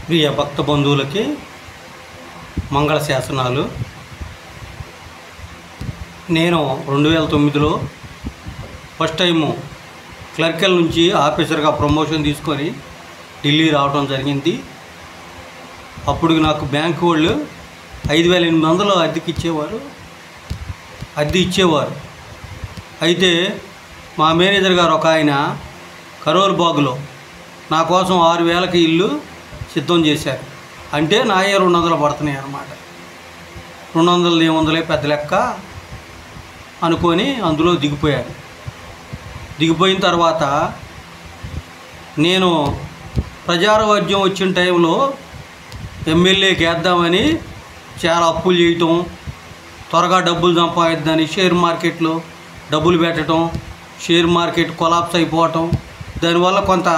ప్రియ భక్త బంధువులకి మంగళ శాసనాలు. నేను 2009లో ఫస్ట్ టైము క్లర్కల్ నుంచి ఆఫీసర్గా ప్రమోషన్ తీసుకొని ఢిల్లీ రావడం జరిగింది. అప్పుడు నాకు బ్యాంకు వాళ్ళు 5,800 అద్దె ఇచ్చేవారు. అయితే మా మేనేజర్ గారు ఒక ఆయన కరోల్ బాగులో నా కోసం 6,000కి ఇల్లు సిద్ధం చేశారు. అంటే నాయే 200 పడుతున్నాయి అన్నమాట. 200 ఏముందలే పెద్ద లెక్క అనుకొని అందులో దిగిపోయాను. దిగిపోయిన తర్వాత నేను ప్రజారాజ్యం వచ్చిన టైంలో ఎమ్మెల్యేకి వేద్దామని చాలా అప్పులు చేయటం, త్వరగా డబ్బులు సంపాదిద్దని షేర్ మార్కెట్లో డబ్బులు పెట్టడం, షేర్ మార్కెట్ కొలాప్స్ అయిపోవటం, దానివల్ల కొంత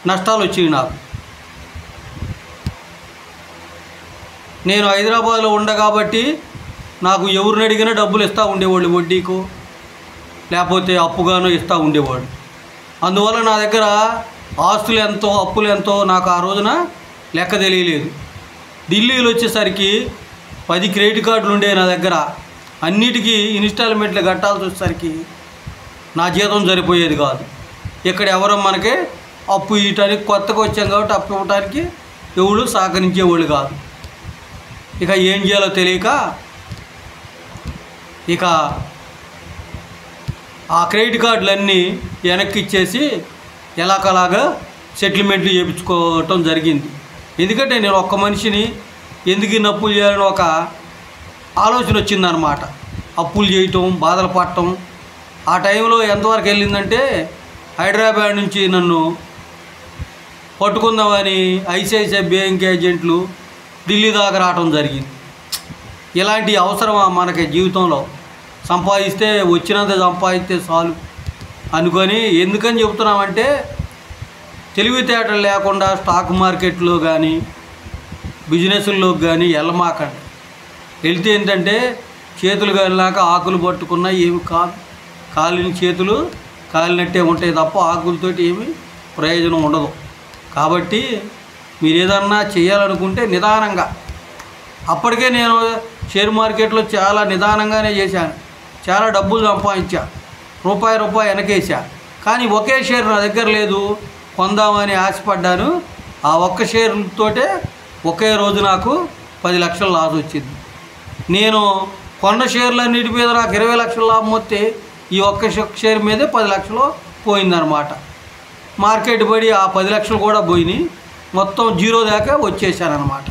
నష్టాలు వచ్చాయి నాకు. నేను హైదరాబాద్లో ఉండగాబట్టి నాకు ఎవరిని అడిగినా డబ్బులు ఇస్తూ ఉండేవాళ్ళు, వడ్డీకు లేకపోతే అప్పుగానో ఇస్తూ ఉండేవాళ్ళు. అందువల్ల నా దగ్గర ఆస్తులు ఎంతో అప్పులు ఎంతో నాకు ఆ రోజున లెక్క తెలియలేదు. ఢిల్లీలో వచ్చేసరికి 10 క్రెడిట్ కార్డులు ఉండే నా దగ్గర. అన్నిటికీ ఇన్స్టాల్మెంట్లు కట్టాల్సి వచ్చేసరికి నా జీతం సరిపోయేది కాదు. ఇక్కడ ఎవరో మనకి అప్పు ఇవ్వటానికి కొత్తగా వచ్చాం కాబట్టి అప్పు ఇవ్వటానికి ఎవరు సహకరించేవాళ్ళు కాదు. ఇక ఏం చేయాలో తెలియక ఇక ఆ క్రెడిట్ కార్డులన్నీ వెనక్కి ఇచ్చేసి ఎలాగలాగా సెటిల్మెంట్లు చేయించుకోవటం జరిగింది. ఎందుకంటే నేను ఒక్క మనిషిని ఎందుకు ఇన్ని అప్పులు చేయాలని ఒక ఆలోచన వచ్చిందనమాట. అప్పులు చేయటం, బాధలు పడటం. ఆ టైంలో ఎంతవరకు వెళ్ళిందంటే హైదరాబాద్ నుంచి నన్ను పట్టుకుందామని ఐసిఐసిఐ బ్యాంక్ ఏజెంట్లు ఢిల్లీ దాకా రావడం జరిగింది. ఇలాంటి అవసరమా మనకి జీవితంలో? సంపాదిస్తే వచ్చినంత సంపాదిస్తే చాలు అనుకొని ఎందుకని చెబుతున్నామంటే, తెలివితేటలు లేకుండా స్టాక్ మార్కెట్లో కానీ బిజినెస్ల్లోకి కానీ వెళ్ళమాకండి. వెళ్తే ఏంటంటే చేతులు కాలినాక ఆకులు పట్టుకున్నా ఏమి కాదు, కాలిన చేతులు కాలినట్టే ఉంటాయి తప్ప ఆకులతోటి ఏమి ప్రయోజనం ఉండదు. కాబట్టి మీరు ఏదన్నా చేయాలనుకుంటే నిదానంగా, అప్పటికే నేను షేర్ మార్కెట్లో చాలా నిదానంగానే చేశాను, చాలా డబ్బులు సంపాదించా, రూపాయి వెనకేసా. కానీ ఒకే షేర్ నా దగ్గర లేదు, కొందామని ఆశపడ్డాను. ఆ ఒక్క షేర్తోటే ఒకే రోజు నాకు 10 లక్షల లాస్ వచ్చింది. నేను కొన్న షేర్లన్నిటి మీద నాకు 20 లక్షల లాభం వస్తే ఈ ఒక్క షేర్ మీదే 10 లక్షలు పోయిందనమాట. మార్కెట్ పడి ఆ 10 లక్షలు కూడా పోయినాయి. మొత్తం జీరో దాకా వచ్చేసానమాట.